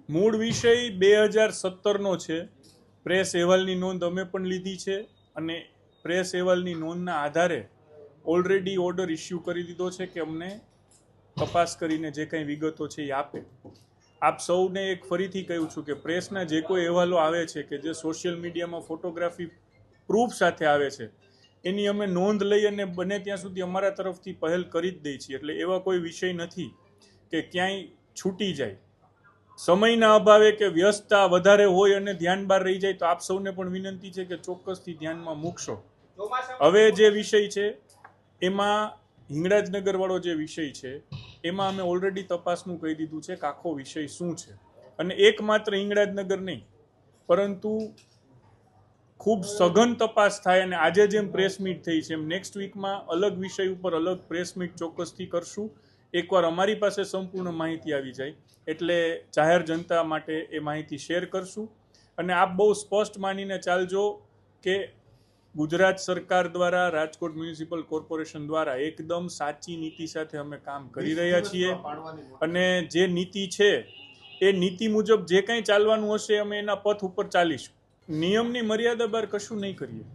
મૂળ વિષય 2017નો છે। પ્રેસ અહેવાલની નોંધ અમે પણ લીધી છે અને પ્રેસ અહેવાલની નોંધના આધારે ઓલરેડી ઓર્ડર ઇસ્યુ કરી દીધો છે કે અમને તપાસ કરીને જે કંઈ વિગતો છે એ આપે। આપ સૌને એક ફરીથી કહું છું કે પ્રેસના જે કોઈ અહેવાલો આવે છે કે જે સોશિયલ મીડિયામાં ફોટોગ્રાફી પ્રૂફ સાથે આવે છે એની અમે નોંધ લઈ અને બને ત્યાં સુધી અમારા તરફથી પહેલ કરી જ દઈએ છીએ। એટલે એવા કોઈ વિષય નથી કે ક્યાંય છૂટી જાય। સમયના અભાવે કે વ્યસ્તતા વધારે હોય અને ધ્યાન બહાર રહી જાય તો આપ સૌને પણ વિનંતી છે કે ચોક્કસથી ધ્યાનમાં મૂકશો। હવે જે વિષય છે એમાં હિંગળાજનગર વાળો જે વિષય છે એમાં અમે ઓલરેડી તપાસનું કહી દીધું છે કે આખો વિષય શું છે અને એકમાત્ર હિંગળાજનગર નહીં પરંતુ ખૂબ સઘન તપાસ થાય અને આજે જેમ પ્રેસ મીટ થઈ છે એમ નેક્સ્ટ વીકમાં અલગ વિષય ઉપર અલગ પ્રેસ મીટ ચોક્કસથી કરશું। એકવાર અમારી પાસે સંપૂર્ણ માહિતી આવી જાય એટલે જાહેર જનતા માટે એ માહિતી શેર કરશું અને આપ બહુ સ્પષ્ટ માનીને ચાલજો કે ગુજરાત સરકાર દ્વારા રાજકોટ મ્યુનિસિપલ કોર્પોરેશન દ્વારા એકદમ સાચી નીતિ સાથે અમે કામ કરી રહ્યા છીએ અને જે નીતિ છે એ નીતિ મુજબ જે કંઈ ચાલવાનું હશે અમે એના પથ ઉપર ચાલીશું। નિયમની મર્યાદા બહાર કશું નહીં કરીએ।